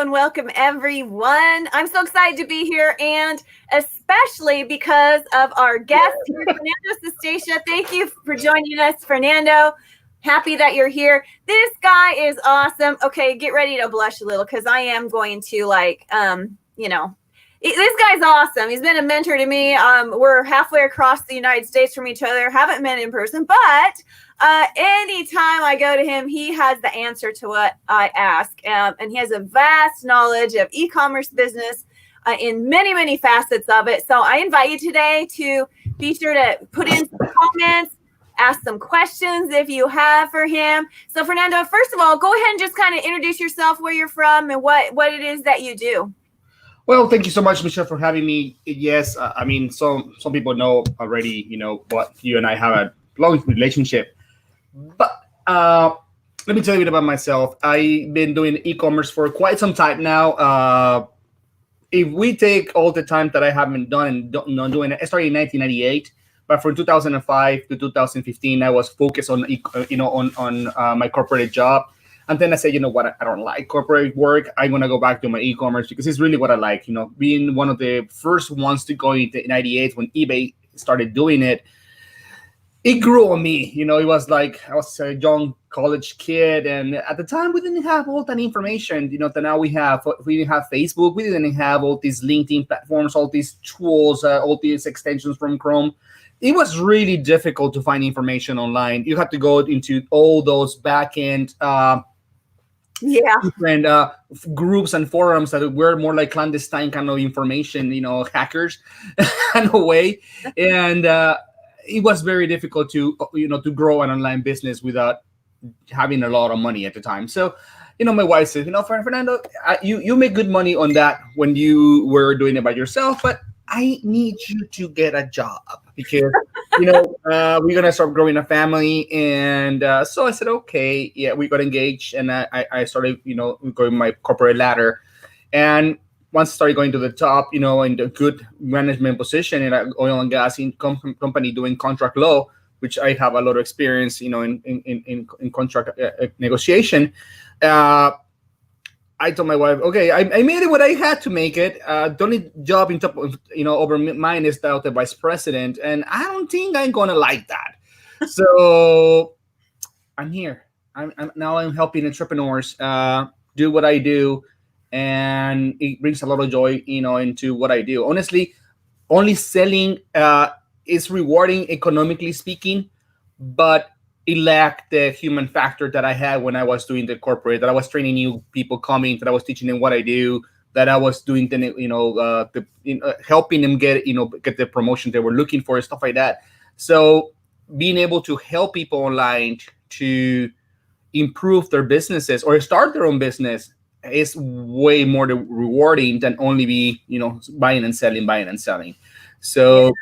and welcome everyone. I'm so excited to be here, and especially because of our guest here, Fernando Sustaita. Thank you for joining us, Fernando. Happy that you're here. This guy is awesome. Okay, get ready to blush a little because I am going to this guy's awesome. He's been a mentor to me. We're halfway across the United States from each other. Haven't met in person, but anytime I go to him, he has the answer to what I ask. And he has a vast knowledge of e-commerce business in many, many facets of it. So I invite you today to be sure to put in some comments, ask some questions if you have for him. So Fernando, first of all, go ahead and just kind of introduce yourself, where you're from, and what it is that you do. Well, thank you so much, Michelle, for having me. Yes, some people know already, what you and I have a long relationship. But let me tell you a bit about myself. I've been doing e-commerce for quite some time now. If we take all the time that I haven't done and not doing it, I started in 1998. But from 2005 to 2015, I was focused on my corporate job. And then I said, you know what, I don't like corporate work. I'm going to go back to my e-commerce because it's really what I like. Being one of the first ones to go into 98 when eBay started doing it, it grew on me. It was like I was a young college kid. And at the time, we didn't have all that information, that now we have. We didn't have Facebook. We didn't have all these LinkedIn platforms, all these tools, all these extensions from Chrome. It was really difficult to find information online. You had to go into all those back-end different groups and forums that were more like clandestine kind of information, hackers in a way. And it was very difficult to grow an online business without having a lot of money at the time. So, my wife said, Fernando, you make good money on that when you were doing it by yourself, but I need you to get a job because, we're going to start growing a family. And so I said, okay, yeah, we got engaged. And I started, going my corporate ladder. And once I started going to the top, in the good management position in an oil and gas company doing contract law, which I have a lot of experience, in contract negotiation. I told my wife, okay, I made it what I had to make it. The only job in top of, over mine is the vice president. And I don't think I'm going to like that. So I'm here. I'm helping entrepreneurs do what I do. And it brings a lot of joy, into what I do. Honestly, only selling is rewarding economically speaking, but it lacked the human factor that I had when I was doing the corporate, that I was training new people coming, that I was teaching them what I do, that I was doing helping them get the promotion they were looking for, stuff like that. So being able to help people online to improve their businesses or start their own business is way more rewarding than only be, buying and selling. So,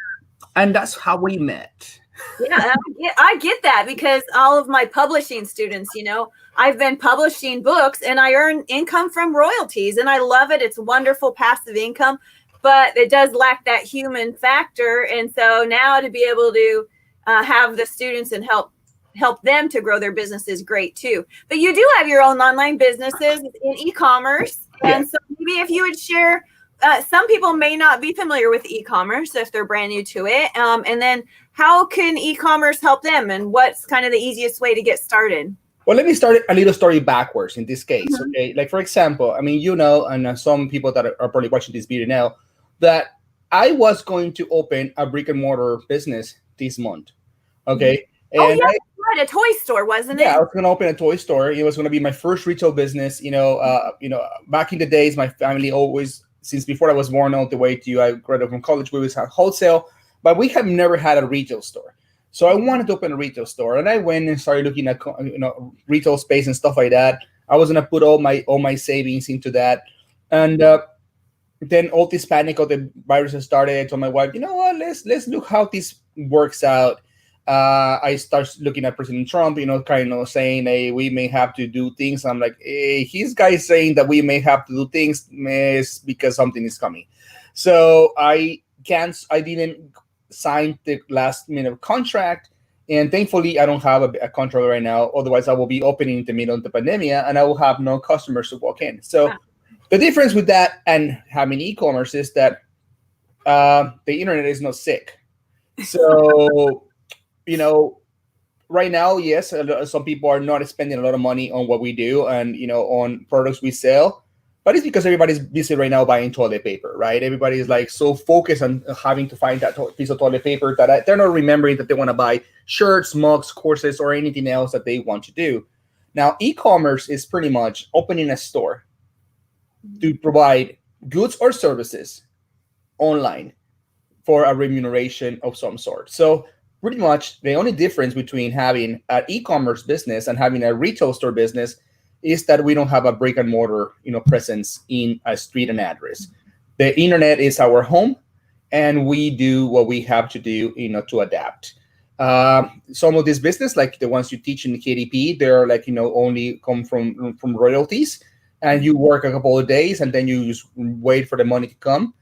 and that's how we met. Yeah, I get that because all of my publishing students, I've been publishing books and I earn income from royalties and I love it. It's wonderful passive income, but it does lack that human factor. And so now to be able to have the students and help them to grow their business is great too. But you do have your own online businesses in e-commerce. And so maybe if you would share, some people may not be familiar with e-commerce if they're brand new to it. And then how can e-commerce help them and what's kind of the easiest way to get started? Well, let me start a little story backwards in this case. Mm-hmm. Okay. Like, for example, and some people that are probably watching this video now, that I was going to open a brick and mortar business this month. Okay. Mm-hmm. And a toy store, wasn't it? Yeah, I was going to open a toy store. It was going to be my first retail business. Back in the days, my family always, since before I was born all the way to I graduated from college, we always had wholesale, but we have never had a retail store. So I wanted to open a retail store, and I went and started looking at retail space and stuff like that. I was going to put all my savings into that, and then all this panic of the virus started. I told my wife, you know what? Let's look how this works out. I start looking at President Trump, saying, hey, we may have to do things. I'm like, hey, his guy saying that we may have to do things is because something is coming. So I didn't sign the last minute contract. And thankfully, I don't have a contract right now. Otherwise, I will be opening in the middle of the pandemic and I will have no customers to walk in. So The difference with that and having e-commerce is that the internet is not sick. So, you know, right now, yes, some people are not spending a lot of money on what we do and, on products we sell. But it's because everybody's busy right now buying toilet paper, right? Everybody is like so focused on having to find that piece of toilet paper that they're not remembering that they want to buy shirts, mugs, courses, or anything else that they want to do. Now, e-commerce is pretty much opening a store to provide goods or services online for a remuneration of some sort. So pretty much the only difference between having an e-commerce business and having a retail store business is that we don't have a brick and mortar, presence in a street and address. The internet is our home, and we do what we have to do, to adapt. Some of these business, like the ones you teach in the KDP, they're like, only come from royalties, and you work a couple of days and then you just wait for the money to come.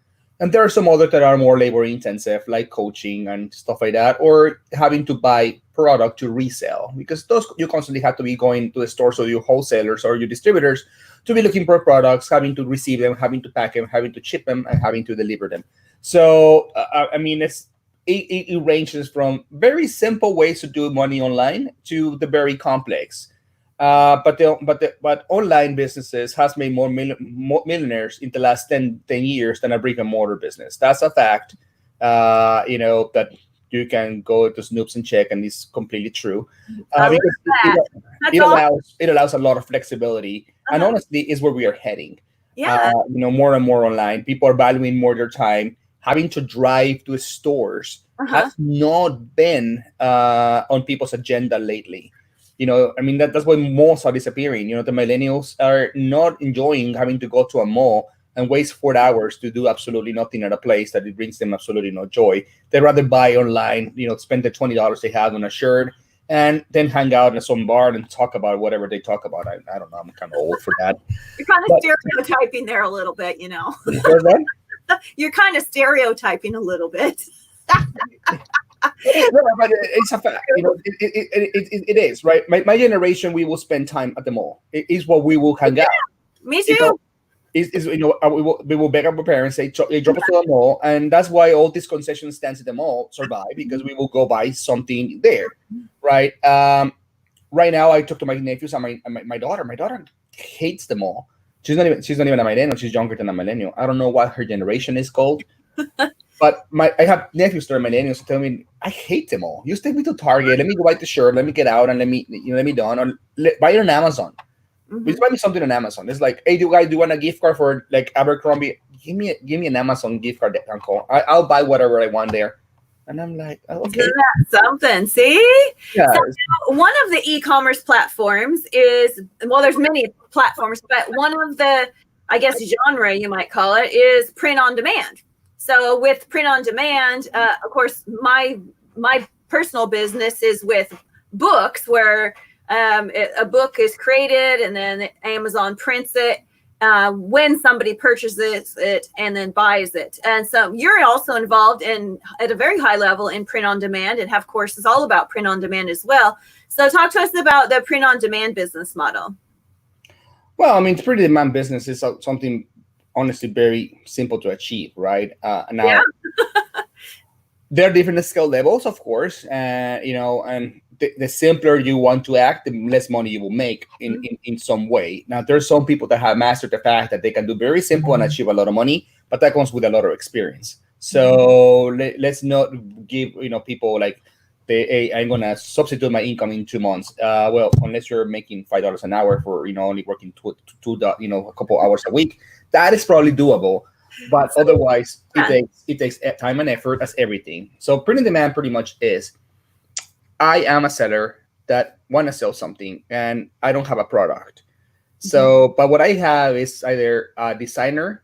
And there are some others that are more labor intensive, like coaching and stuff like that, or having to buy product to resell, because those you constantly have to be going to the stores or your wholesalers or your distributors to be looking for products, having to receive them, having to pack them, having to ship them, and having to deliver them. So, it ranges from very simple ways to do money online to the very complex. But online businesses has made more millionaires in the last 10 years than a brick and mortar business. That's a fact. That you can go to Snoops and check, and it's completely true. Because it allows a lot of flexibility, and honestly, is where we are heading. Yeah. More and more online. People are valuing more their time. Having to drive to stores has not been on people's agenda lately. That's why malls are disappearing. The millennials are not enjoying having to go to a mall and waste 4 hours to do absolutely nothing at a place that it brings them absolutely no joy. They'd rather buy online, spend the $20 they have on a shirt, and then hang out in some bar and talk about whatever they talk about. I don't know. I'm kind of old for that. You're kind of stereotyping there a little bit, What's that? You're kind of stereotyping a little bit. But it's a fact. It is, right? My generation, we will spend time at the mall. It is what we will hang out. Me too. We will beg our parents, they drop us to the mall, and that's why all these concession stands at the mall survive, because we will go buy something there, right? Right now, I talk to my nephews and my daughter. My daughter hates the mall. She's not even a millennial. She's younger than a millennial. I don't know what her generation is called. But I have nephews that are millennials who tell me, I hate them all. You take me to Target, let me go buy the shirt, let me get out, and let me done, or buy it on Amazon. Just buy me something on Amazon. It's like, hey, do you want a gift card for like Abercrombie? Give me an Amazon gift card, Uncle. I'll buy whatever I want there. And I'm like, okay. Isn't that something? See? Yeah. So one of the e-commerce platforms is, well, there's many platforms, but one of the, I guess, genre you might call it, is print on demand. So with print on demand, of course, my personal business is with books, where a book is created and then Amazon prints it when somebody purchases it and then buys it. And so you're also involved at a very high level in print on demand, and have courses all about print on demand as well. So talk to us about the print on demand business model. Well, print on demand business is something honestly very simple to achieve, right? Now, there are different skill levels, of course, and the simpler you want to act, the less money you will make in some way. Now, there's some people that have mastered the fact that they can do very simple and achieve a lot of money, but that comes with a lot of experience. So let's not give people like, I'm gonna substitute my income in 2 months. Well, unless you're making $5 an hour for only working a couple hours a week, that is probably doable. But otherwise, it takes time and effort, as everything. So print on demand pretty much is, I am a seller that want to sell something and I don't have a product. So, but what I have is either a designer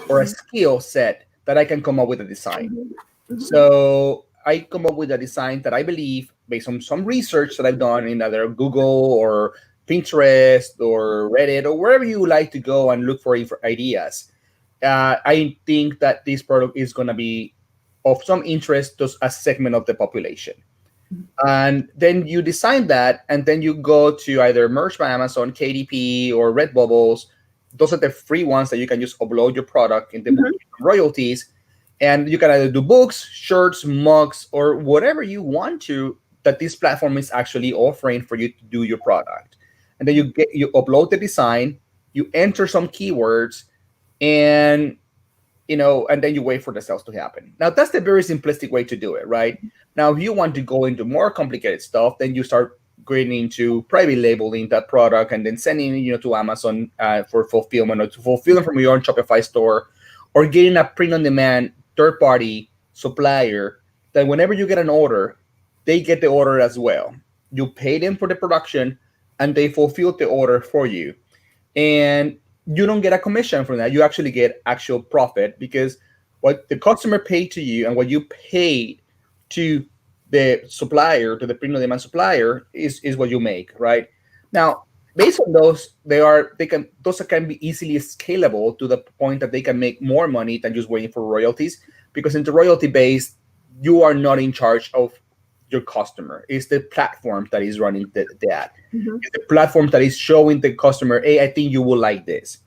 or a skill set that I can come up with a design. So I come up with a design that I believe, based on some research that I've done in either Google or Pinterest or Reddit or wherever you like to go and look for ideas. I think that this product is going to be of some interest to a segment of the population. And then you design that, and then you go to either Merch by Amazon, KDP, or Redbubbles, those are the free ones that you can just upload your product in the Mhm. royalties, and you can either do books, shirts, mugs, or whatever you want to that this platform is actually offering for you to do your product. And then you upload the design, you enter some keywords, and and then you wait for the sales to happen. Now that's the very simplistic way to do it, right? Now, if you want to go into more complicated stuff, then you start going into private labeling that product and then sending to Amazon for fulfillment, or to fulfill them from your own Shopify store, or getting a print-on-demand third-party supplier that whenever you get an order, they get the order as well. You pay them for the production, and they fulfill the order for you. And you don't get a commission from that. You actually get actual profit, because what the customer paid to you and what you paid to the supplier, to the print-on-demand supplier, is what you make, right? Now, based on those, those can be easily scalable to the point that they can make more money than just waiting for royalties, because in the royalty base, you are not in charge of your customer. It's the platform that is running the ad. Mhm. It's the platform that is showing the customer, hey, I think you will like this.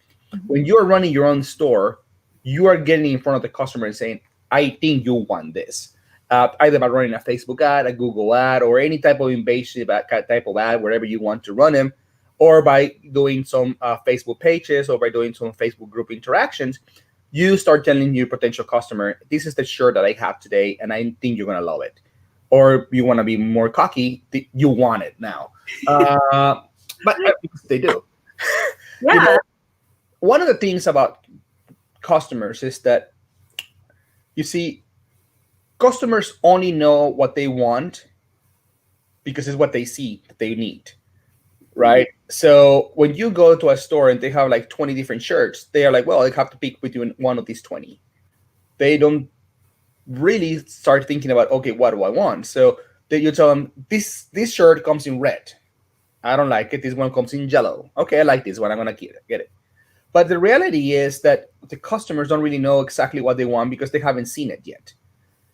When you're running your own store, you are getting in front of the customer and saying, I think you want this. Either by running a Facebook ad, a Google ad, or any type of invasive type of ad, wherever you want to run them, or by doing some Facebook pages, or by doing some Facebook group interactions, you start telling your potential customer, this is the shirt that I have today, and I think you're going to love it. Or you want to be more cocky, you want it now. But they do. Yeah. One of the things about customers is that, you see, customers only know what they want because it's what they see that they need, right? So when you go to a store and they have like 20 different shirts, they are like, well, I have to pick between one of these 20. They don't really start thinking about, okay, what do I want? So you tell them, this shirt comes in red. I don't like it. This one comes in yellow. Okay, I like this one. I'm gonna get it. But the reality is that the customers don't really know exactly what they want because they haven't seen it yet.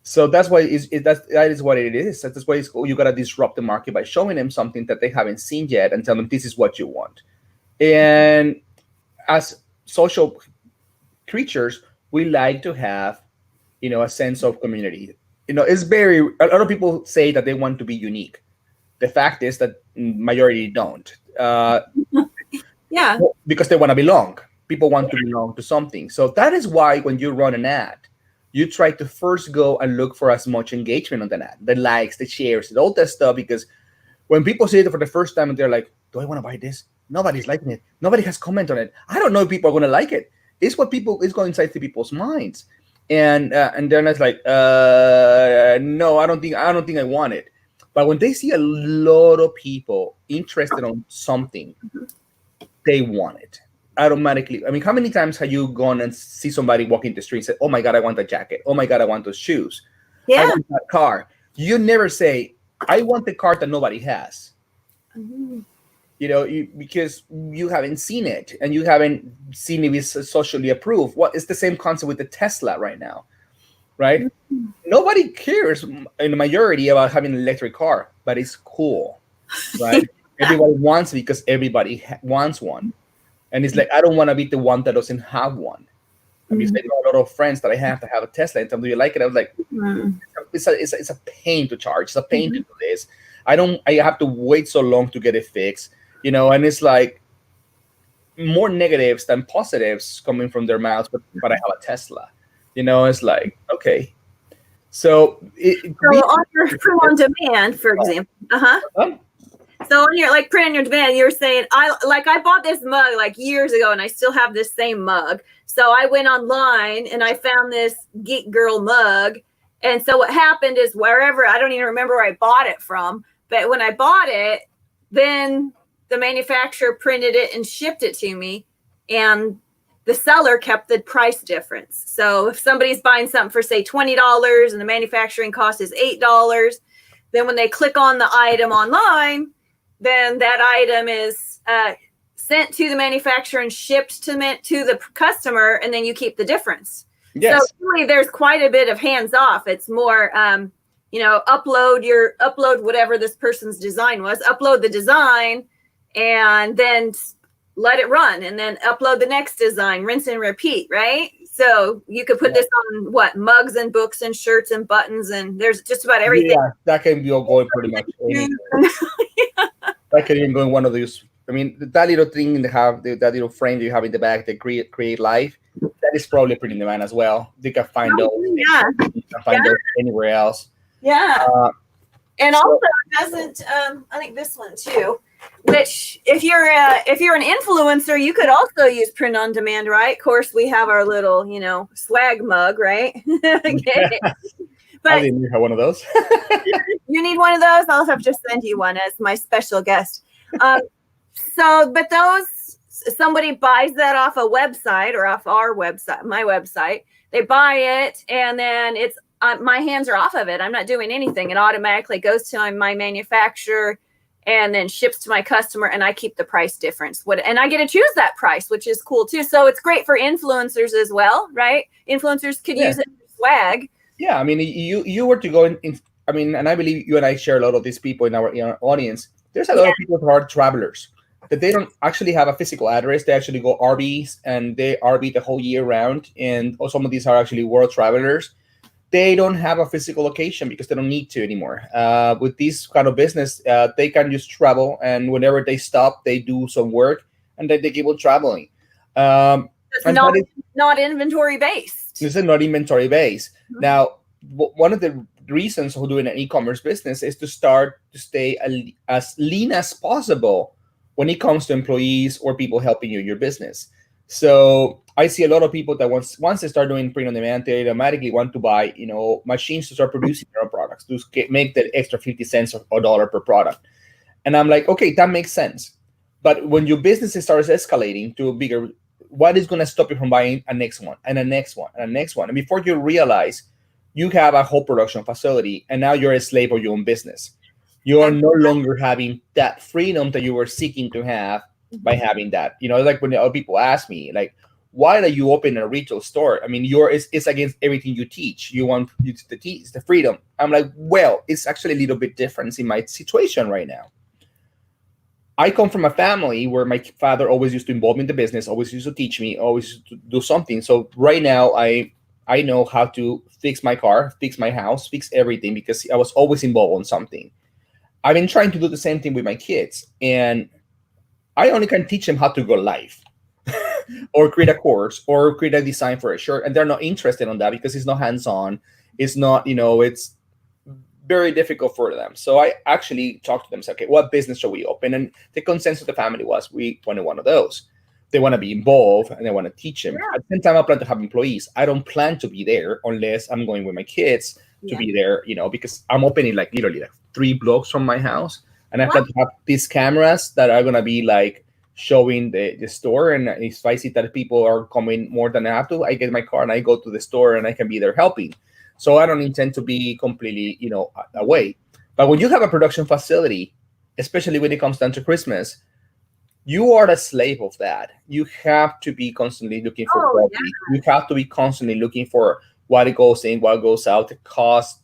So that's why that is what it is. That's why you gotta disrupt the market by showing them something that they haven't seen yet and tell them this is what you want. And as social creatures, we like to have a sense of community. It's very, a lot of people say that they want to be unique. The fact is that majority don't, Yeah. because they want to belong. People want to belong to something. So that is why when you run an ad, you try to first go and look for as much engagement on the ad, the likes, the shares, all that stuff. Because when people see it for the first time and they're like, do I want to buy this? Nobody's liking it. Nobody has commented on it. I don't know if people are going to like it. It's what people is going inside to people's minds. And then it's like, no, I don't think I want it. But when they see a lot of people interested on something, they want it automatically. I mean, how many times have you gone and see somebody walking the street and say, oh my God, I want that jacket. Oh my God, I want those shoes. I Yeah. want that car. You never say, I want the car that nobody has. Mhm. Because you haven't seen it and you haven't seen it be socially approved. It's the same concept with the Tesla right now, right? Mhm. Nobody cares in the majority about having an electric car, but it's cool, right? Everybody wants it because everybody wants one. And it's like, I don't want to be the one that doesn't have one. I mean, I know a lot of friends that I have to have a Tesla. And tell them, do you like it? I was like, Mhm. it's a pain to charge. It's a pain to do this. I have to wait so long to get it fixed, and it's like more negatives than positives coming from their mouths, but I have a Tesla. It's like, okay. So So on your print on demand, for example, so on your print on your demand, you're saying I bought this mug like years ago, and I still have this same mug. So I went online and I found this Geek Girl mug, and so what happened is wherever, I don't even remember where I bought it from, but when I bought it, then the manufacturer printed it and shipped it to me, and the seller kept the price difference. So if somebody's buying something for say $20 and the manufacturing cost is $8, then when they click on the item online, then that item is sent to the manufacturer and shipped to the customer, and then you keep the difference. Yes. So really, there's quite a bit of hands off. It's more, upload whatever this person's design was, upload the design, and then let it run, and then upload the next design, rinse and repeat, right? So you could put this on what, mugs and books and shirts and buttons, and there's just about everything. Yeah, that can be all going pretty much anywhere. That can even go in one of those. I mean, that little thing they have, that little frame that you have in the back, that create life, that is probably pretty in demand as well. You can find those. Yeah. You can find those anywhere else. Yeah. And also, it doesn't. I think this one too. Which, if you're an influencer, you could also use print on demand, right? Of course, we have our little, swag mug, right? Okay. But I didn't have one of those. You need one of those. I'll have to send you one as my special guest. But somebody buys that off a website or off our website, my website. They buy it, and then it's my hands are off of it. I'm not doing anything. It automatically goes to my manufacturer and then ships to my customer, and I keep the price difference. And I get to choose that price, which is cool too. So it's great for influencers as well, right? Influencers could use it for swag. Yeah, I mean, you were to go in. I mean, and I believe you and I share a lot of these people in our audience. There's a lot of people who are travelers, that they don't actually have a physical address. They actually go RVs, and they RV the whole year round. And some of these are actually world travelers. They don't have a physical location because they don't need to anymore. With this kind of business, they can just travel, and whenever they stop, they do some work, and then they keep on traveling. It's not inventory based. This is not inventory based. Mm-hmm. Now, one of the reasons for doing an e-commerce business is to stay as lean as possible when it comes to employees or people helping you in your business. So I see a lot of people that once they start doing print on demand, they automatically want to buy, machines to start producing their own products, to make that extra 50 cents or $1 per product. And I'm like, okay, that makes sense. But when your business starts escalating to a bigger, what is going to stop you from buying a next one and a next one and a next one? And before you realize, you have a whole production facility, and now you're a slave of your own business. You are no longer having that freedom that you were seeking to have by having that. Like when other people ask me, like, why are you open a retail store? I mean, it's against everything you teach. You want to teach the freedom. I'm like, well, it's actually a little bit different in my situation right now. I come from a family where my father always used to involve me in the business, always used to teach me, always used to do something. So right now, I know how to fix my car, fix my house, fix everything, because I was always involved on something. I've been trying to do the same thing with my kids, and I only can teach them how to go live or create a course or create a design for a shirt. And they're not interested in that because it's not hands-on. It's not, it's very difficult for them. So I actually talked to them, said, okay, what business shall we open? And the consensus of the family was, we wanted one of those. They want to be involved, and they want to teach them. Yeah. At the same time, I plan to have employees. I don't plan to be there unless I'm going with my kids to be there, because I'm opening literally 3 blocks from my house. And I plan to have these cameras that are going to be showing the store. And if I see that people are coming more than I have to, I get my car and I go to the store, and I can be there helping. So I don't intend to be completely, away. But when you have a production facility, especially when it comes down to Christmas, you are the slave of that. You have to be constantly looking for quality. Yeah. You have to be constantly looking for what it goes in, what goes out, the cost.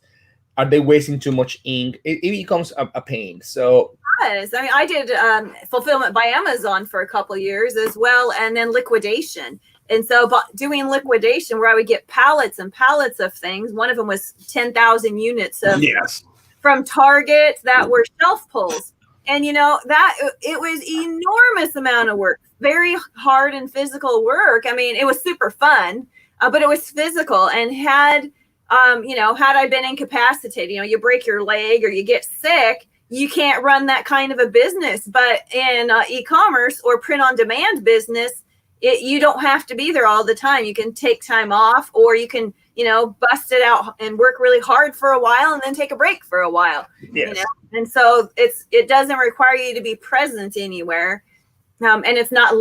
Are they wasting too much ink? It becomes a pain. So I mean, I did fulfillment by Amazon for a couple of years as well, and then liquidation. And so doing liquidation, where I would get pallets and pallets of things. One of them was 10,000 units of from Target that were shelf pulls. And, that it was enormous amount of work, very hard and physical work. I mean, it was super fun, but it was physical. And had I been incapacitated, you break your leg or you get sick, you can't run that kind of a business. But in e-commerce or print on demand business, you don't have to be there all the time. You can take time off, or you can, bust it out and work really hard for a while and then take a break for a while. Yes. And so it doesn't require you to be present anywhere. And it's not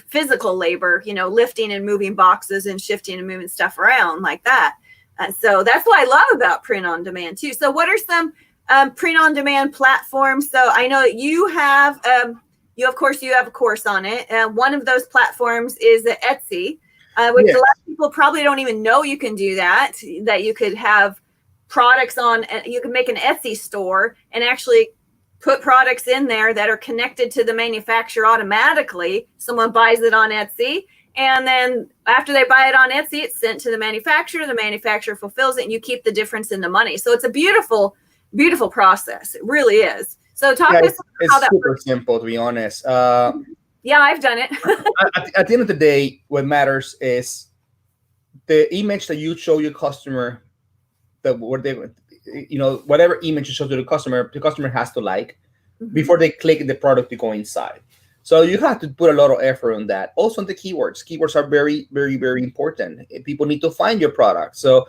physical labor, lifting and moving boxes and shifting and moving stuff around like that. So that's what I love about print on demand too. So what are some print on demand platforms? So I know you have, you have a course on it. One of those platforms is Etsy, which a lot of people probably don't even know you can do that you could have products on, you can make an Etsy store and actually put products in there that are connected to the manufacturer automatically. Someone buys it on Etsy, and then after they buy it on Etsy, it's sent to the manufacturer. The manufacturer fulfills it, and you keep the difference in the money. So it's a beautiful, beautiful process. It really is. So talk to us about how that super works. simple, to be honest. Yeah, I've done it. At the end of the day, what matters is the image that you show your customer, that what they, whatever image you show to the customer has to like before they click the product to go inside. So you have to put a lot of effort on that. Also on the keywords. Keywords are very, very, very important. People need to find your product. So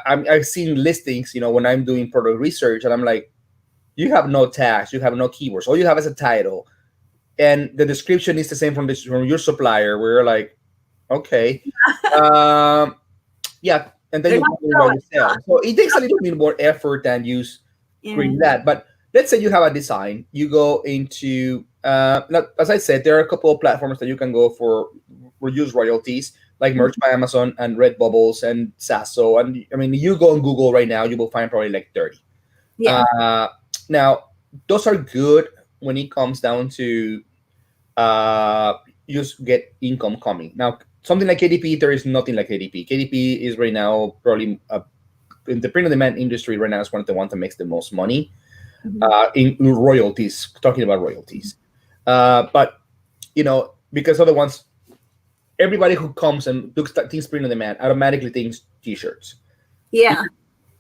I've seen listings, when I'm doing product research, and I'm like, you have no tags, you have no keywords. All you have is a title. And the description is the same from your supplier. We're like, okay. Yeah. And then you put it about yourself. So it takes a little bit more effort than you screen that. But let's say you have a design. You go into, as I said, there are a couple of platforms that you can go for reduce royalties, like Merch by Amazon and Redbubbles and Sasso. And I mean, you go on Google right now, you will find probably like 30. Yeah. Now, those are good when it comes down to just get income coming. Now, something like KDP, there is nothing like KDP. KDP is right now probably in the print on demand industry right now is one of the ones that makes the most money in royalties. Talking about royalties, but because other ones, everybody who comes and looks at Teespring on demand automatically thinks t-shirts. Yeah,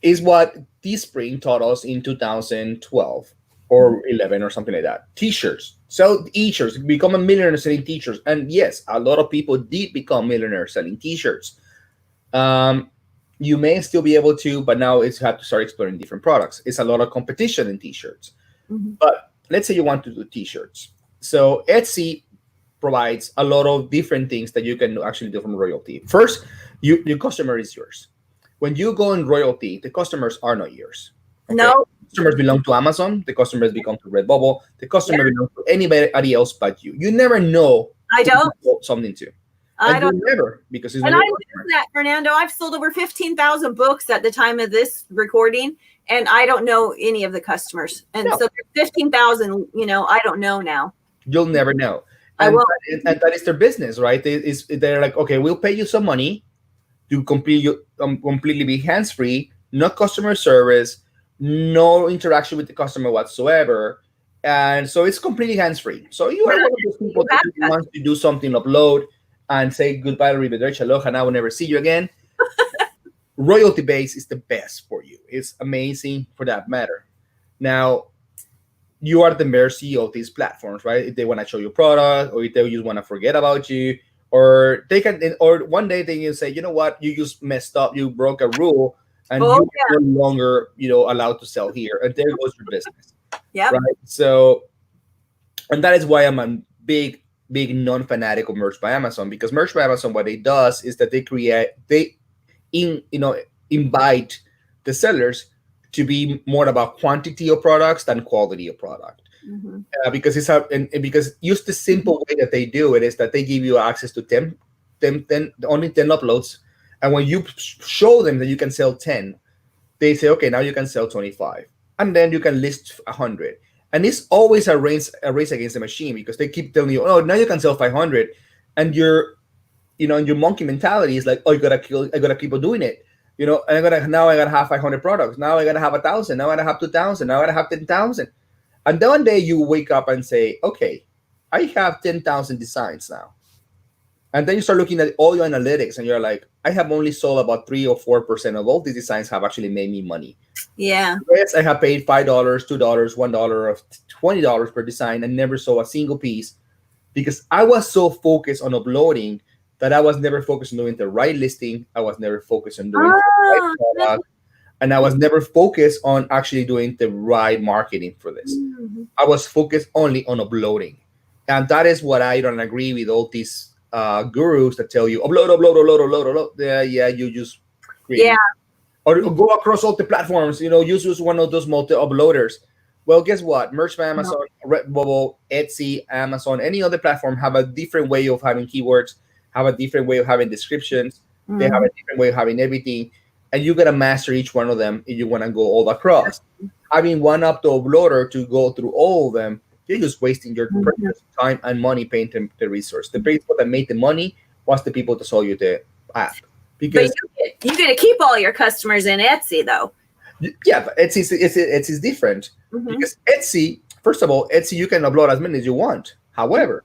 is what Teespring taught us in 2012 or 11 or something like that. T-shirts, sell t-shirts, become a millionaire selling t-shirts. And yes, a lot of people did become millionaires selling t-shirts. You may still be able to, but now it's have to start exploring different products. It's a lot of competition in t-shirts. But let's say you want to do t-shirts. So Etsy provides a lot of different things that you can actually do from royalty. First, your customer is yours. When you go in royalty, the customers are not yours. Okay? No. Customers belong to Amazon. The customers belong to Redbubble. The customer belongs to anybody else but you. You never know. I don't. Something to. I don't never, because it's and I knew that, Fernando. I've sold over 15,000 books at the time of this recording, and I don't know any of the customers. And so 15,000, I don't know now. You'll never know. I And will. that is their business, right? They're like, okay, we'll pay you some money to completely be hands-free, no customer service, no interaction with the customer whatsoever. And so it's completely hands-free. So you are one of those people that wants to do something, upload, and say goodbye, arrivederci, aloha, and I will never see you again. Royalty base is the best for you. It's amazing for that matter. Now, you are the mercy of these platforms, right? If they want to show you product, or if they just want to forget about you, or they can, or one day they can say, you know what, you just messed up, you broke a rule, and you're no longer, allowed to sell here, and there goes your business. Yeah. Right. So, and that is why I'm a big non-fanatic of Merch by Amazon, because Merch by Amazon, what it does is that they invite the sellers to be more about quantity of products than quality of product. Because because just the simple way that they do it is that they give you access to 10 only 10 uploads, and when you show them that you can sell 10, they say, okay, now you can sell 25, and then you can list 100. And it's always a race against the machine, because they keep telling you, oh, now you can sell 500, and your monkey mentality is like, oh, I gotta keep on doing it, and I gotta have 500 products. Now I gotta have 1,000. Now I gotta have 2,000. Now I gotta have 10,000. And then one day you wake up and say, okay, I have 10,000 designs now. And then you start looking at all your analytics, and you're like, I have only sold about 3 or 4% of all these designs have actually made me money. Yeah. Yes, I have paid $5, $2, $1, or $20 per design, and never sold a single piece, because I was so focused on uploading that I was never focused on doing the right listing. I was never focused on doing the right product, and I was never focused on actually doing the right marketing for this. I was focused only on uploading. And that is what I don't agree with all these gurus that tell you upload. Yeah, you just create. Yeah. Or go across all the platforms, use one of those multi-uploaders. Well, guess what? Merch by Amazon, Redbubble, Etsy, Amazon, any other platform have a different way of having keywords, have a different way of having descriptions. They have a different way of having everything. and you gotta master each one of them if you want to go all across. Having one uploader to go through all of them, you're just wasting your precious time and money paying them the resource. The people that made the money was the people that sold you the app. Because but you get to keep all your customers in Etsy, though. Yeah, but Etsy is different because Etsy, first of all, Etsy you can upload as many as you want. However,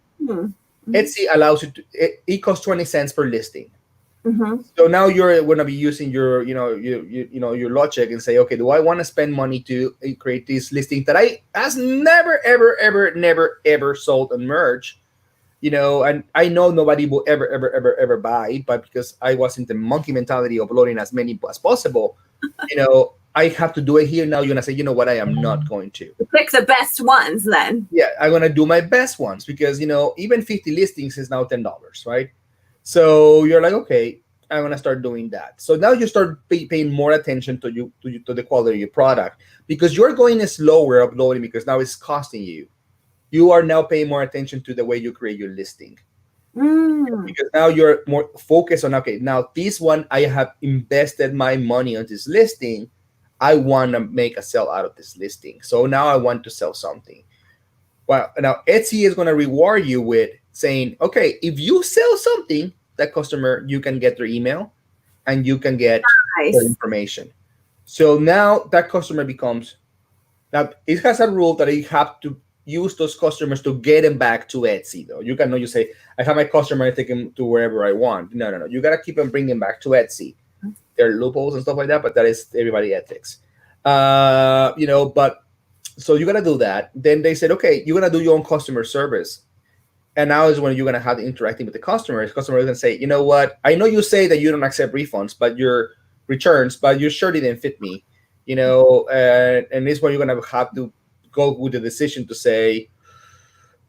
Etsy allows you to. It costs 20 cents per listing. So now you're going to be using your, your logic and say, okay, do I want to spend money to create this listing that I has never, ever sold on merch, and I know nobody will ever buy, but because I was in the monkey mentality of uploading as many as possible, I have to do it here now. You're gonna say, you know what? I am not going to pick the best ones then. Yeah, I'm gonna do my best ones because even 50 listings is now $10, right? So you're like, okay, I'm gonna start doing that. So now you start paying more attention to the quality of your product because you're going slower uploading because now it's costing you. You are now paying more attention to the way you create your listing. Because now you're more focused on, okay, now this one I have invested my money on this listing. I want to make a sell out of this listing. So now I want to sell something. Well, now Etsy is going to reward you with saying, okay, if you sell something, that customer, you can get their email and you can get their information. So now that customer becomes, now it has a rule that you have to use those customers to get them back to Etsy, though. You cannot just say, I have my customer, I take them to wherever I want. No. You got to keep them, bring them back to Etsy. There are loopholes and stuff like that, but that is everybody ethics. But so you're going to do that. Then they said, okay, you're going to do your own customer service. And now is when you're going to have the interacting with the customer. The customer is going to say, you know what? I know you say that you don't accept refunds, but your returns, but your shirt didn't fit me, and this one you're going to have to go with the decision to say,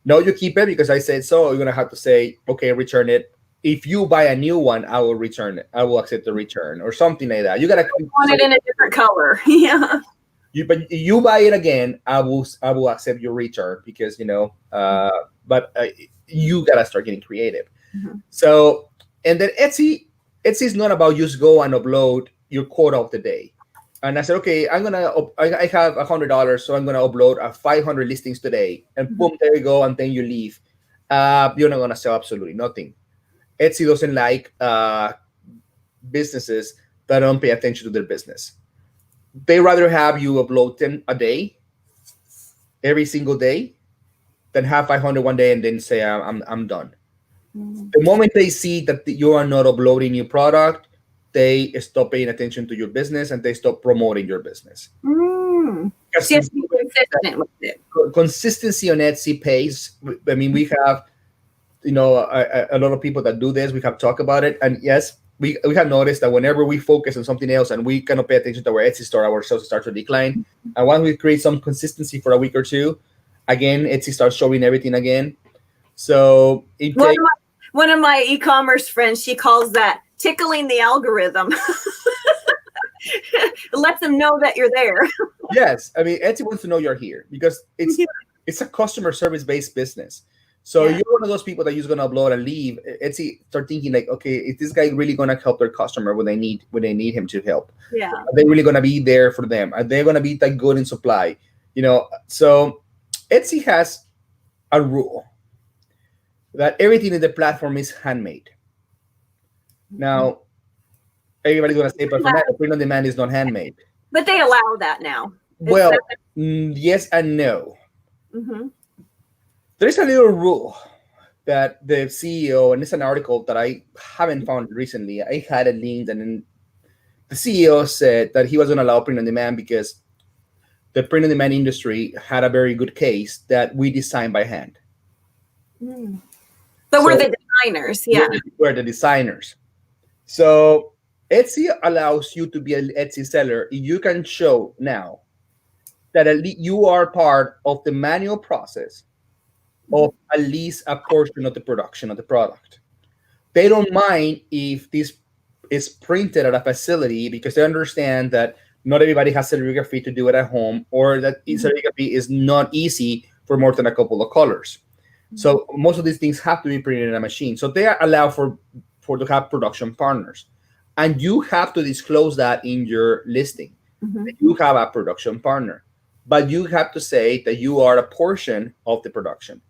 no, you keep it because I said so. You're going to have to say, okay, return it. If you buy a new one, I will return it. I will accept the return or something like that. You got to want it in a different color. Yeah. But you buy it again, I will accept your return because but you gotta start getting creative. So, and then Etsy is not about just go and upload your quota of the day. And I said, okay, I have $100, so I'm gonna upload 500 listings today, and boom, there you go, and then you leave. You're not gonna sell absolutely nothing. Etsy doesn't like businesses that don't pay attention to their business. They rather have you upload 10 a day, every single day, than have 500 one day and then say I'm done. The moment they see that you are not uploading your product, they stop paying attention to your business and they stop promoting your business. Just be consistent with it. Consistency on Etsy pays. I mean, we have a lot of people that do this. We have talked about it, and yes. We have noticed that whenever we focus on something else and we cannot pay attention to our Etsy store, our sales start to decline. And once we create some consistency for a week or two, again, Etsy starts showing everything again. So one of my e-commerce friends, she calls that tickling the algorithm. It lets them know that you're there. Yes, I mean Etsy wants to know you're here because it's a customer service based business. So you're one of those people that you're just gonna upload and leave. Etsy start thinking like, okay, is this guy really gonna help their customer when they need him to help? Yeah. Are they really gonna be there for them? Are they gonna be that good in supply? So Etsy has a rule that everything in the platform is handmade. Now, everybody's gonna say, but Fernando, print on demand is not handmade. But they allow that now. Well, yes and no. There's a little rule that the CEO, and it's an article that I haven't found recently. I had it linked, and then the CEO said that he wasn't going to allow print on demand because the print on demand industry had a very good case that we design by hand. But we're the designers, yeah. We're the designers. So Etsy allows you to be an Etsy seller if you can show now that at least you are part of the manual process of at least a portion of the production of the product. They don't mind if this is printed at a facility because they understand that not everybody has serigraphy to do it at home, or that serigraphy is not easy for more than a couple of colors. So most of these things have to be printed in a machine. So they allow for to have production partners. and you have to disclose that in your listing. You have a production partner, but you have to say that you are a portion of the production.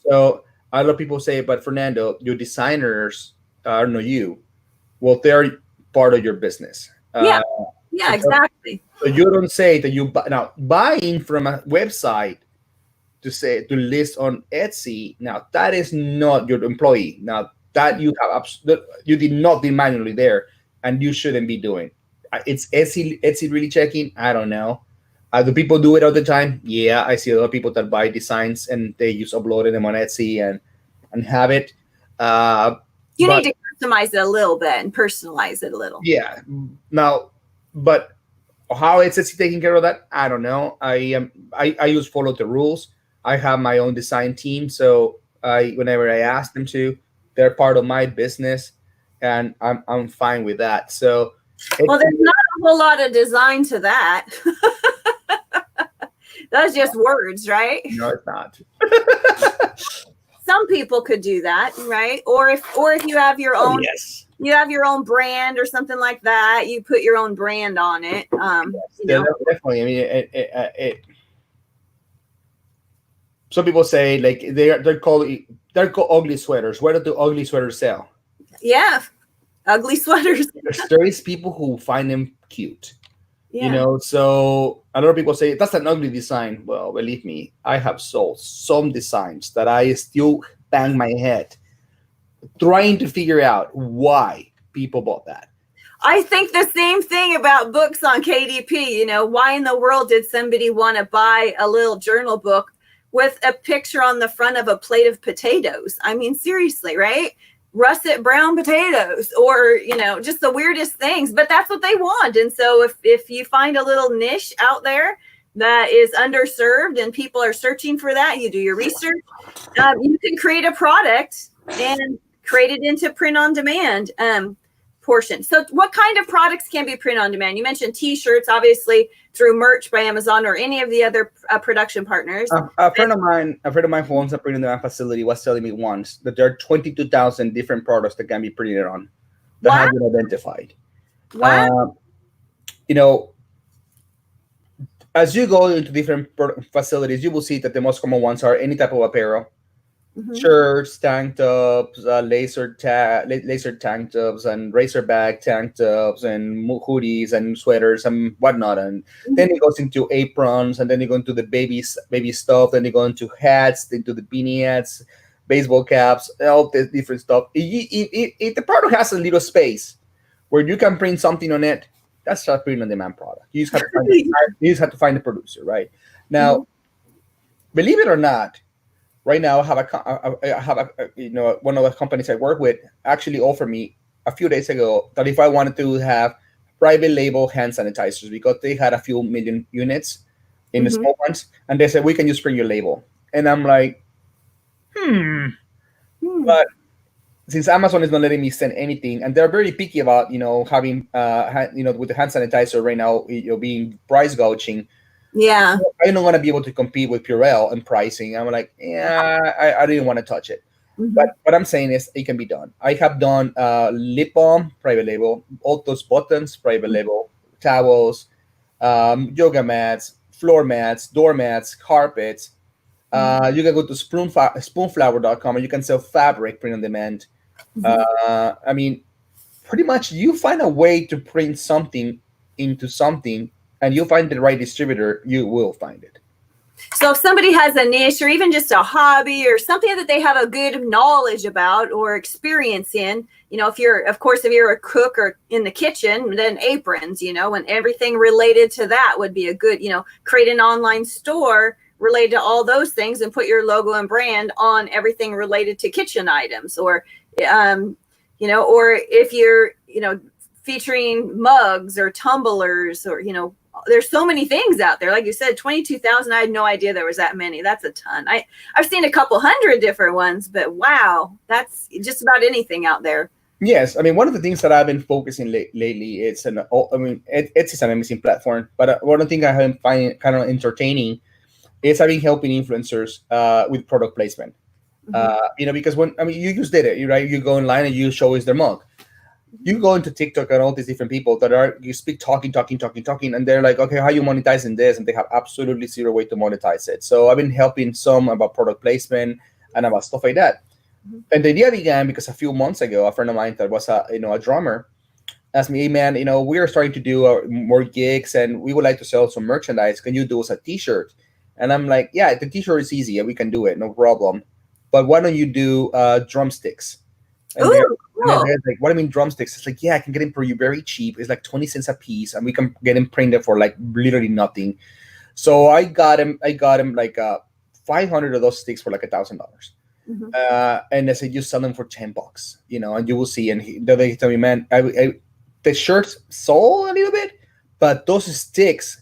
So a lot of people say, but Fernando, your designers are not you. Well, they're part of your business. Yeah, exactly. So you don't say that you buy, now buying from a website to list on Etsy. Now that is not your employee. Now that you did not be manually there, and you shouldn't be doing. It's Etsy really checking? I don't know. Do people do it all the time? Yeah, I see a lot of people that buy designs and they just upload them on Etsy and have it. You need to customize it a little bit and personalize it a little. Yeah. Now, but how it's taking care of that, I don't know. I use follow the rules. I have my own design team, so whenever I ask them to, they're part of my business, and I'm fine with that. So, well, there's not a whole lot of design to that. That's just words, right? No, it's not. Some people could do that, right? Or if you have your own, yes, you have your own brand or something like that, you put your own brand on it. Definitely. I mean, some people say like they're called ugly sweaters. Where do ugly sweaters sell? Yeah, ugly sweaters. There is people who find them cute. Yeah. So a lot of people say that's an ugly design. Well, believe me, I have sold some designs that I still bang my head trying to figure out why people bought that. I think the same thing about books on KDP. Why in the world did somebody want to buy a little journal book with a picture on the front of a plate of potatoes? I mean, seriously, right? Russet brown potatoes, or just the weirdest things, but that's what they want. And so if you find a little niche out there that is underserved and people are searching for that, you do your research, you can create a product and create it into print on demand portion. So what kind of products can be print on demand? You mentioned t-shirts, obviously through merch by Amazon or any of the other production partners. A friend of mine who owns a print on demand facility was telling me once that there are 22,000 different products that can be printed on that have been identified. Wow. As you go into different facilities, you will see that the most common ones are any type of apparel. Shirts, tank tops, laser tank tops, and racerback tank tops, and hoodies and sweaters and whatnot. And then it goes into aprons, and then you go into the baby stuff. Then you go into hats, into the beanie hats, baseball caps, all this different stuff. If the product has a little space where you can print something on it, that's a print on demand product. You just have to find the producer, right? Now, believe it or not. Right now, I have one of the companies I work with actually offered me a few days ago that if I wanted to have private label hand sanitizers, because they had a few million units in the small ones, and they said we can just print your label, and I'm like, but since Amazon is not letting me send anything, and they're very picky about having with the hand sanitizer right now being price gouging. Yeah, I don't want to be able to compete with Purell and pricing. I'm like, I didn't want to touch it. But what I'm saying is it can be done. I have done lip balm, private label, all those buttons, private label, towels, yoga mats, floor mats, door mats, carpets. You can go to spoonflower.com and you can sell fabric print on demand. I mean, pretty much you find a way to print something into something, and you'll find the right distributor, you will find it. So if somebody has a niche or even just a hobby or something that they have a good knowledge about or experience in, if you're a cook or in the kitchen, then aprons, and everything related to that would be a good, create an online store related to all those things and put your logo and brand on everything related to kitchen items, or, or if you're, featuring mugs or tumblers or, there's so many things out there. Like you said, 22,000. I had no idea there was that many. That's a ton. I've seen a couple hundred different ones, but wow, that's just about anything out there. Yes. I mean, one of the things that I've been focusing lately, it's an amazing platform, but one of the things I have been finding kind of entertaining is I've been helping influencers with product placement. Because you just did it, right? You go online and you show us their mug. You go into TikTok and all these different people that are you speak talking, and they're like, okay, how are you monetizing this? And they have absolutely zero way to monetize it. So I've been helping some about product placement and about stuff like that. Mhm. And the idea began because a few months ago, a friend of mine that was a drummer asked me, hey man, we are starting to do more gigs and we would like to sell some merchandise. Can you do us a T-shirt? And I'm like, yeah, the T-shirt is easy. We can do it, no problem. But why don't you do drumsticks? And they're, Ooh, cool. they're like, what do you mean drumsticks? It's like, yeah, I can get them for you very cheap. It's like 20 cents a piece, and we can get them printed for like literally nothing. So I got him like 500 of those sticks for like $1,000. Mhm. And I said, you sell them for $10, and you will see. And they tell me, man, the shirts sold a little bit, but those sticks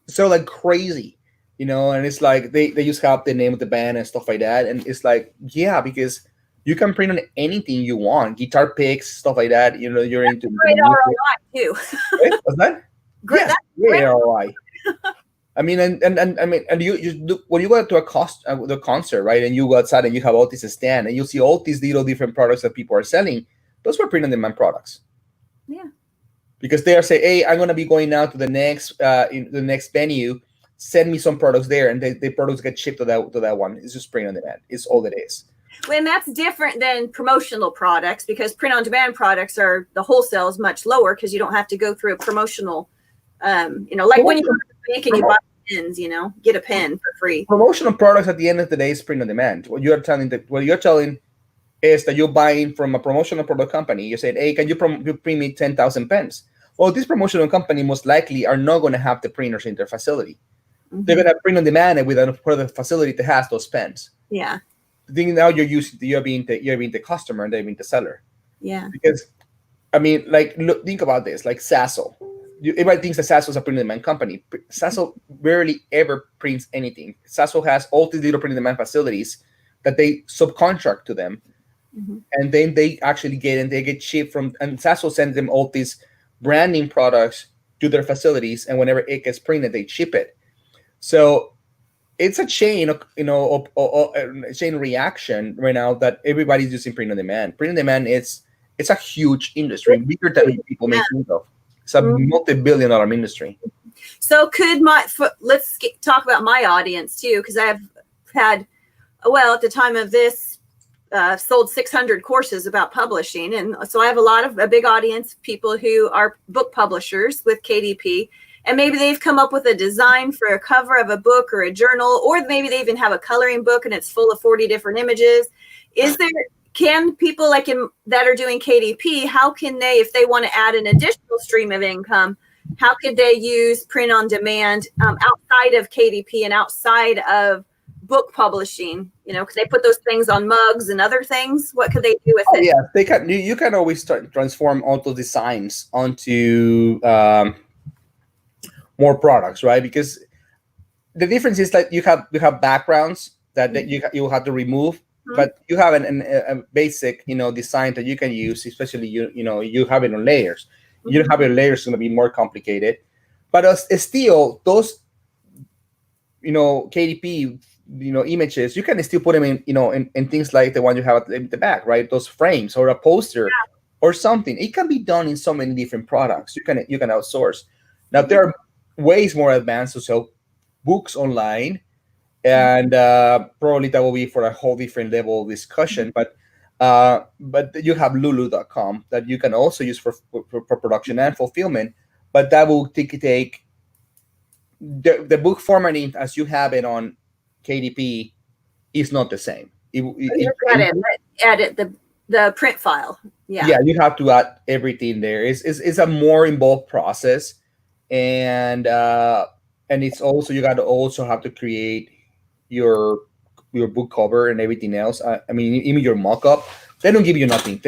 sell like crazy, and it's like they just have the name of the band and stuff like that. And it's like, yeah, because you can print on anything you want, guitar picks, stuff like that. You're into Great music. ROI too. What's that? Great. Yeah, That's great great. ROI. I mean, and I mean, and you do, when you go to the concert, right? And you go outside and you have all this stand, and you see all these little different products that people are selling. Those were print on demand products. Yeah. Because they are saying, hey, I'm gonna be going now to the next in the next venue. Send me some products there, and the products get shipped to that one. It's just print on demand. It's all it is. And that's different than promotional products, because print on demand products are, the wholesale is much lower because you don't have to go through a promotional, like when you go to the bank and you buy pens, get a pen for free. Promotional products at the end of the day is print on demand. What you're telling is that you're buying from a promotional product company. You said, hey, can you print me 10,000 pens? Well, this promotional company most likely are not going to have the printers in their facility. Mhm. They're going to print on demand with the facility that has those pens. Yeah. The thing now you're being the customer and they're being the seller. Yeah. Because, I mean, like, look, think about this. Like Sasso. Everybody thinks that Sasso is a print on demand company. Sasso rarely ever prints anything. Sasso has all these little print on demand facilities that they subcontract to them. Mhm. And then they actually get shipped from, and Sasso sends them all these branding products to their facilities, and whenever it gets printed, they ship it. So it's a chain, a chain reaction right now that everybody's using print on demand. Print on demand it's a huge industry, bigger than people may think of. It's a multi-billion-dollar industry. So let's talk about my audience too, because I've had, at the time of this, sold 600 courses about publishing. And so I have a big audience of people who are book publishers with KDP. And maybe they've come up with a design for a cover of a book or a journal, or maybe they even have a coloring book and it's full of 40 different images. Can people that are doing KDP, how can they, if they want to add an additional stream of income, how could they use print on demand outside of KDP and outside of book publishing? Could they put those things on mugs and other things? What could they do with it? Yeah, they can. You can always transform all those designs onto more products, right? Because the difference is that you have backgrounds that you have to remove, but you have a basic design that you can use. Especially you have it on layers. You don't have your layers going to be more complicated, but still those KDP images, you can still put them in things like the one you have at the back, right? Those frames or a poster or something. It can be done in so many different products. You can outsource. Now there are ways more advanced to sell books online, and probably that will be for a whole different level of discussion. But you have Lulu.com that you can also use for production and fulfillment. But that will take the book formatting as you have it on KDP is not the same. Edit the print file. Yeah, you have to add everything there. It's a more involved process, and it's also you got to also have to create your book cover and everything else. I mean, even your mock-up, they don't give you nothing.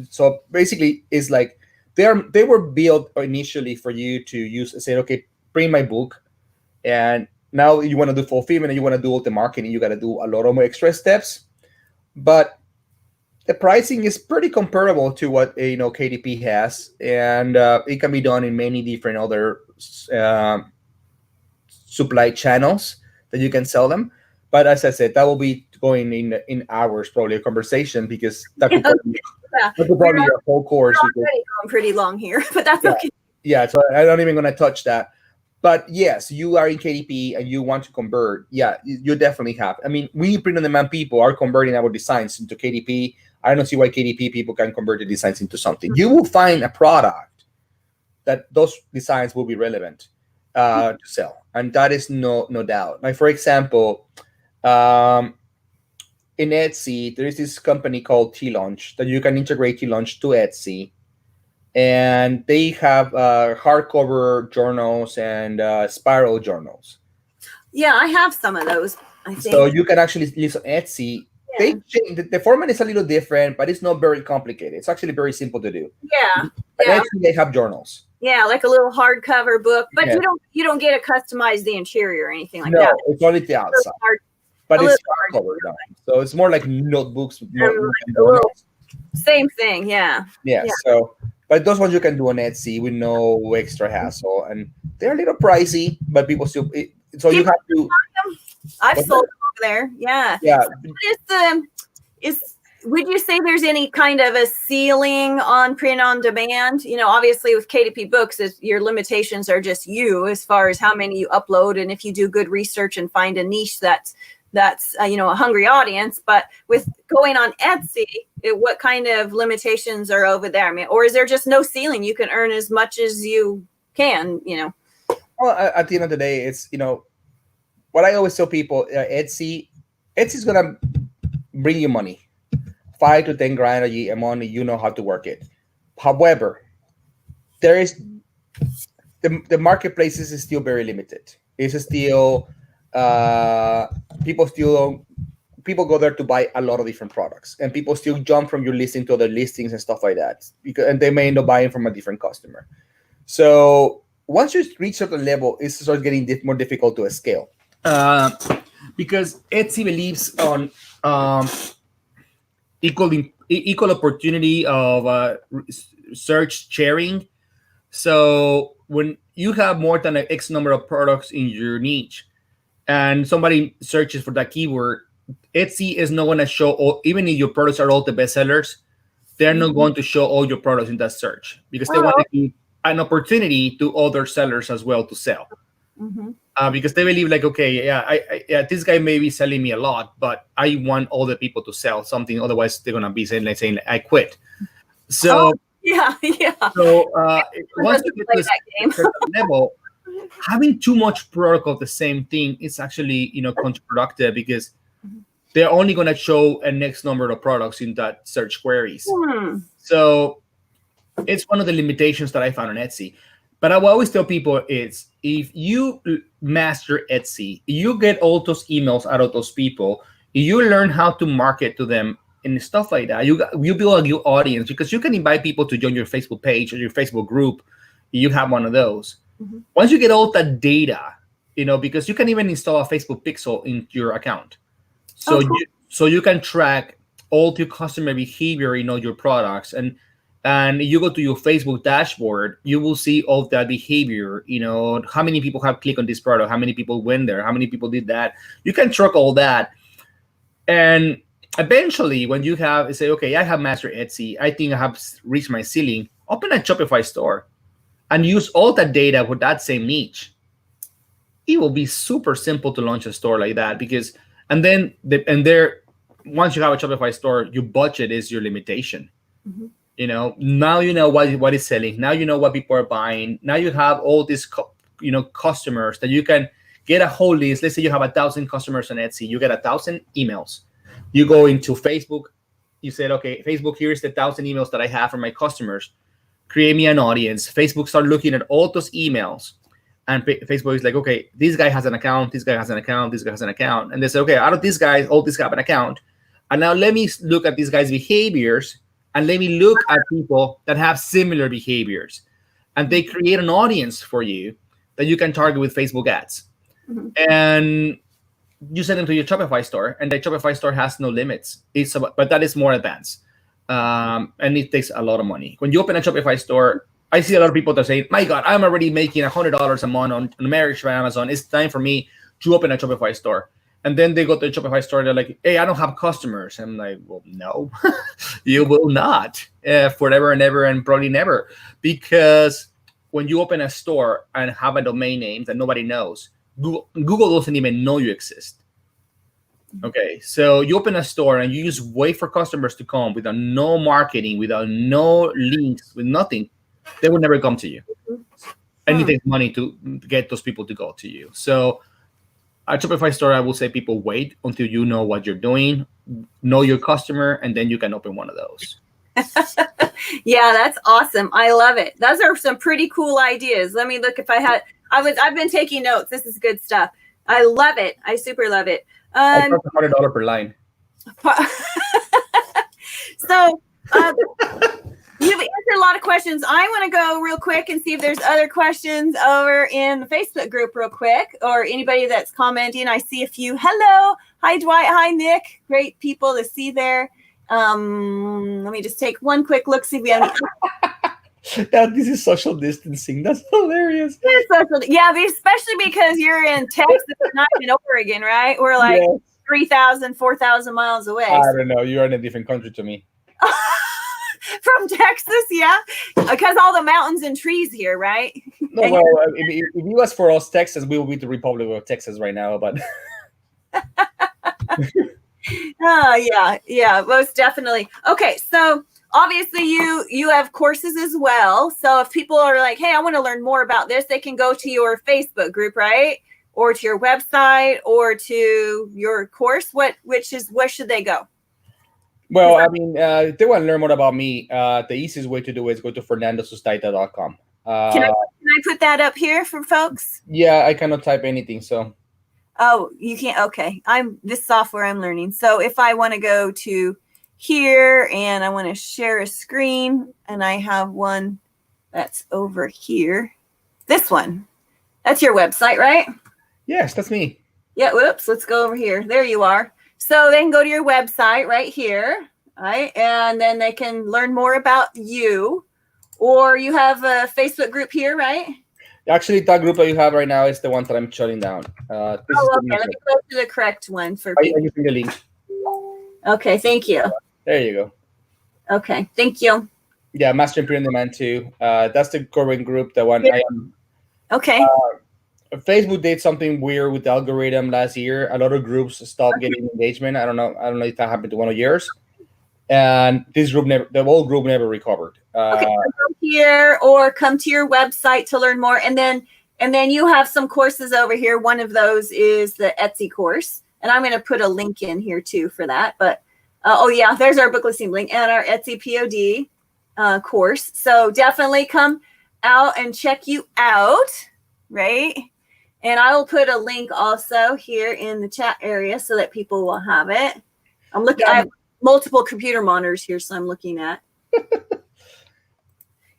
So basically it's like they were built initially for you to use. Say, okay, print my book, and now you want to do fulfillment and you want to do all the marketing. You got to do a lot of more extra steps, but the pricing is pretty comparable to what KDP has, and it can be done in many different other supply channels that you can sell them. But as I said, that will be going in hours, probably a conversation, because that could Yeah. That could probably be a whole course. We're already going pretty long here, but that's Yeah. okay. Yeah, so I'm not even gonna touch that. But yes, you are in KDP and you want to convert. Yeah, you definitely have. I mean, we print-on-demand people are converting our designs into KDP. I don't see why KDP people can convert the designs into something. You will find a product that those designs will be relevant to sell, and that is no doubt. Like for example, in Etsy, there is this company called T-Launch that you can integrate T-Launch to Etsy, and they have hardcover journals and spiral journals. Yeah, I have some of those, I think. So you can actually list on Etsy. Yeah. The format is a little different, but it's not very complicated. It's actually very simple to do. Yeah. On Yeah. Etsy, they have journals. Yeah, like a little hardcover book, but Yeah. you don't get to customize the interior or anything like No, that. it's only the outside, Hard- but a it's little hardcover now. So it's more like notebooks. With A little- Same thing, yeah. Yeah. Yeah. So, but those ones you can do on Etsy with no extra hassle, and they're a little pricey, but people still. So you have to. I've What's sold over there. Yeah. Yeah. Would you say there's any kind of a ceiling on print on demand? You know, obviously with KDP Books, your limitations are just you as far as how many you upload, and if you do good research and find a niche that's a hungry audience. But with going on Etsy, what kind of limitations are over there? I mean, or is there just no ceiling? You can earn as much as you can. Well, at the end of the day, it's what I always tell people: Etsy's gonna bring you money, 5 to 10 grand a year money. You know how to work it. However, there is the marketplaces is still very limited. It's still people go there to buy a lot of different products, and people still jump from your listing to other listings and stuff like that, and they may end up buying from a different customer. So once you reach a certain level, it starts getting more difficult to scale. Because Etsy believes on equal opportunity of search sharing. So when you have more than an X number of products in your niche, and somebody searches for that keyword, Etsy is not going to show even if your products are all the best sellers, they're not going to show all your products in that search because they want to give an opportunity to other sellers as well to sell. Mm-hmm. Because they believe like, okay, yeah, this guy may be selling me a lot, but I want all the people to sell something. Otherwise, they're gonna be saying I quit. So yeah. So once you get to a certain level, having too much product of the same thing is actually counterproductive because they're only gonna show a next number of products in that search queries. So it's one of the limitations that I found on Etsy. But I will always tell people is if you master Etsy, you get all those emails out of those people, you learn how to market to them and stuff like that. You build a new audience because you can invite people to join your Facebook page or your Facebook group. You have one of those. Mm-hmm. Once you get all that data, because you can even install a Facebook pixel into your account. So you can track all your customer behavior in all your products. And you go to your Facebook dashboard, you will see all that behavior, how many people have clicked on this product, how many people went there, how many people did that. You can track all that. And eventually, when you say, okay, I have mastered Etsy, I think I have reached my ceiling, open a Shopify store and use all that data with that same niche. It will be super simple to launch a store like that because, once you have a Shopify store, your budget is your limitation. Mm-hmm. Now you know what is selling. Now you know what people are buying. Now you have all these, customers that you can get a whole list. Let's say you have 1,000 customers on Etsy. You get 1,000 emails. You go into Facebook. You said, okay, Facebook, here's the 1,000 emails that I have from my customers. Create me an audience. Facebook start looking at all those emails. And Facebook is like, okay, this guy has an account. This guy has an account. This guy has an account. And they say, okay, out of these guys, all these have an account. And now let me look at these guys' behaviors. And let me look at people that have similar behaviors. And they create an audience for you that you can target with Facebook ads. Mm-hmm. And you send them to your Shopify store. And the Shopify store has no limits. But that is more advanced. And it takes a lot of money. When you open a Shopify store, I see a lot of people that say, my God, I'm already making $100 a month on marriage for Amazon. It's time for me to open a Shopify store. And then they go to the Shopify store. They're like, "Hey, I don't have customers." I'm like, "Well, no, you will not forever and ever and probably never, because when you open a store and have a domain name that nobody knows, Google doesn't even know you exist. Okay, so you open a store and you just wait for customers to come without no marketing, without no links, with nothing. They will never come to you. And it takes money to get those people to go to you. So at Shopify store, I will say people wait until you know what you're doing, know your customer, and then you can open one of those. Yeah, that's awesome. I love it. Those are some pretty cool ideas. Let me look if I've been taking notes. This is good stuff. I love it. I super love it. I charge $100 per line. So you've answered a lot of questions. I want to go real quick and see if there's other questions over in the Facebook group real quick, or anybody that's commenting. I see a few. Hello. Hi, Dwight. Hi, Nick. Great people to see there. Let me just take one quick look, see if we have any. This is social distancing. That's hilarious. Yeah, especially because you're in Texas and I'm in Oregon, right? We're like 3,000, 4,000 miles away. I don't know. You're in a different country to me. From Texas, yeah, because all the mountains and trees here, right? No, well, if it was for us, Texas, we would be the Republic of Texas right now, but. Oh, yeah, most definitely. Okay, so obviously you have courses as well. So if people are like, hey, I want to learn more about this, they can go to your Facebook group, right? Or to your website or to your course. Where should they go? Well, I mean, if they want to learn more about me, the easiest way to do it is go to fernandosustaita.com. Can I put that up here for folks? Yeah, I cannot type anything, so. Oh, you can't. Okay. This software I'm learning. So if I want to go to here and I want to share a screen and I have one that's over here, this one, that's your website, right? Yes, that's me. Yeah. Whoops. Let's go over here. There you are. So they can go to your website right here. Right. And then they can learn more about you, or you have a Facebook group here, right? Actually, that group that you have right now is the one that I'm shutting down. Okay. Let me go to the correct one for people. I'm using the link. Okay. Thank you. There you go. Okay. Thank you. Yeah, Master Print on Demand too. That's the current group. The one I am. Okay. Facebook did something weird with the algorithm last year. A lot of groups stopped getting engagement. I don't know if that happened to one of yours. And this group the whole group never recovered. Okay, so come here or come to your website to learn more, and then you have some courses over here. One of those is the Etsy course, and I'm going to put a link in here too for that. But there's our book listing link and our Etsy POD course. So definitely come out and check you out, right? And I will put a link also here in the chat area so that people will have it. I'm looking. I have multiple computer monitors here, so I'm looking at.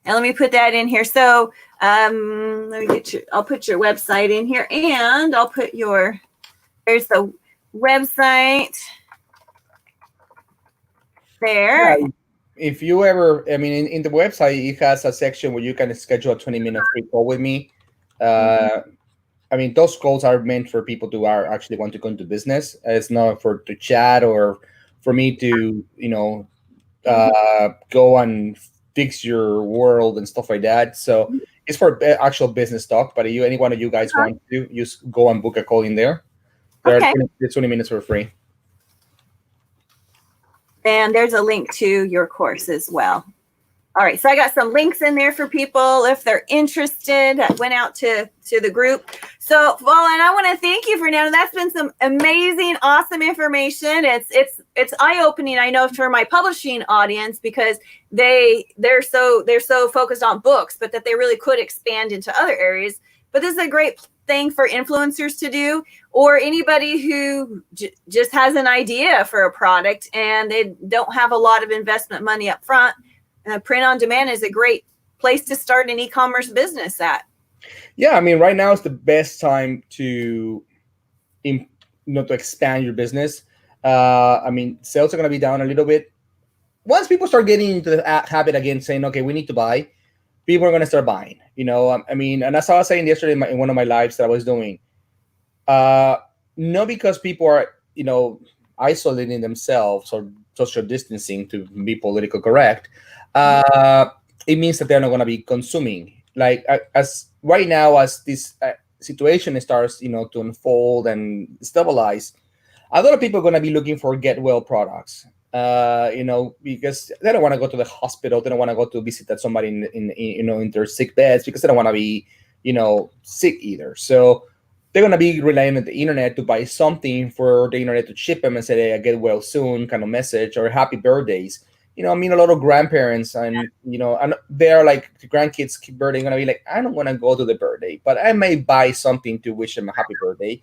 And let me put that in here. So let me I'll put your website in here, and I'll put there's the website there. Yeah, if you ever, I mean, in the website, it has a section where you can schedule a 20-minute free call with me. I mean, those calls are meant for people who are actually want to go into business. It's not to chat or for me to, go and fix your world and stuff like that. So it's for actual business talk. But if any one of you guys want to, just go and book a call in there. There are 20 minutes for free. And there's a link to your course as well. All right, so I got some links in there for people if they're interested. I went out to the group. So, and I want to thank you, Fernando. That's been some amazing, awesome information. It's eye-opening, I know, for my publishing audience, because they're so focused on books, but that they really could expand into other areas. But this is a great thing for influencers to do, or anybody who just has an idea for a product and they don't have a lot of investment money up front. Print on demand is a great place to start an e-commerce business at. Yeah, I mean, right now is the best time to expand your business. I mean, sales are going to be down a little bit. Once people start getting into the habit again, saying, okay, we need to buy, people are going to start buying. I mean, and as I was saying yesterday in one of my lives that I was doing, not because people are, isolating themselves or social distancing to be politically correct. It means that they're not going to be consuming. Like as right now, as this situation starts, to unfold and stabilize, a lot of people are going to be looking for get well products. Because they don't want to go to the hospital, they don't want to go to visit somebody in their sick beds because they don't want to be, sick either. So they're going to be relying on the internet to buy something for the internet to ship them and say, hey, I get well soon kind of message, or happy birthdays. A lot of grandparents and they're like, the grandkids' birthday going to be like, I don't want to go to the birthday, but I may buy something to wish them a happy birthday.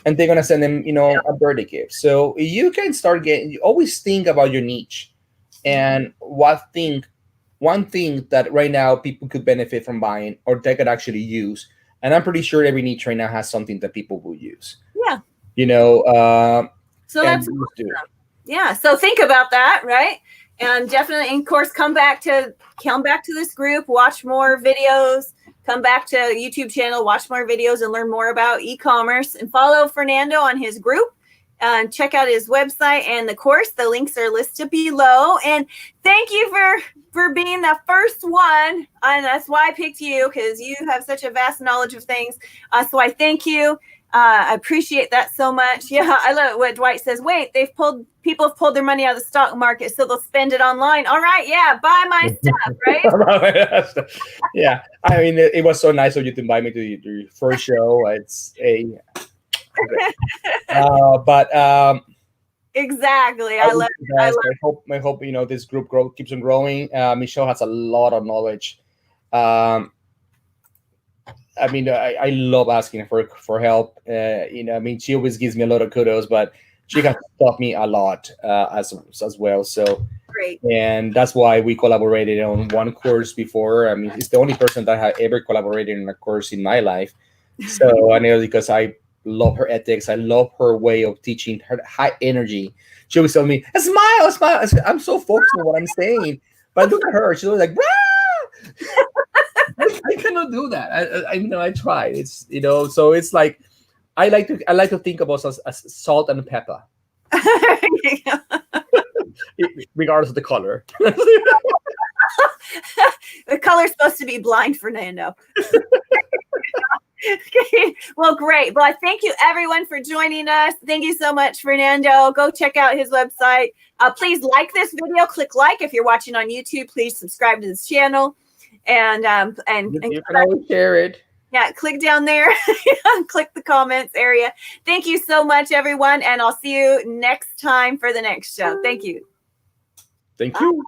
And they're going to send them, a birthday gift. So you can start you always think about your niche and one thing that right now people could benefit from buying or they could actually use. And I'm pretty sure every niche right now has something that people will use. Yeah. So that's awesome. Yeah. So think about that, right? And definitely, of course, come back to this group, watch more videos, come back to YouTube channel, watch more videos and learn more about e-commerce, and follow Fernando on his group. Check out his website and the course. The links are listed below. And thank you for being the first one. And that's why I picked you, because you have such a vast knowledge of things. So I thank you. I appreciate that so much. Yeah, I love what Dwight says. Wait, people have pulled their money out of the stock market, so they'll spend it online. All right, yeah, buy my stuff, right? Yeah, I mean, it was so nice of you to invite me to your first show. It's but exactly. I love it. I hope this group keeps on growing. Michelle has a lot of knowledge. I mean, I love asking for help. She always gives me a lot of kudos, but she has taught me a lot as well. So great. And that's why we collaborated on one course before. I mean, it's the only person that I ever collaborated in a course in my life. So I know, because I love her ethics. I love her way of teaching, her high energy. She always tell me, smile, smile. I'm so focused on what I'm saying. But look at her. She's always like, brah! I cannot do that. I tried. It's so it's like I like to think about us as salt and pepper, regardless of the color. The color's supposed to be blind, Fernando. Okay. Well, great. Well, thank you everyone for joining us. Thank you so much, Fernando. Go check out his website. Please like this video. Click like if you're watching on YouTube. Please subscribe to this channel. And you can always share it. Yeah, click down there. Click the comments area. Thank you so much, everyone, and I'll see you next time for the next show. Thank you. Thank you.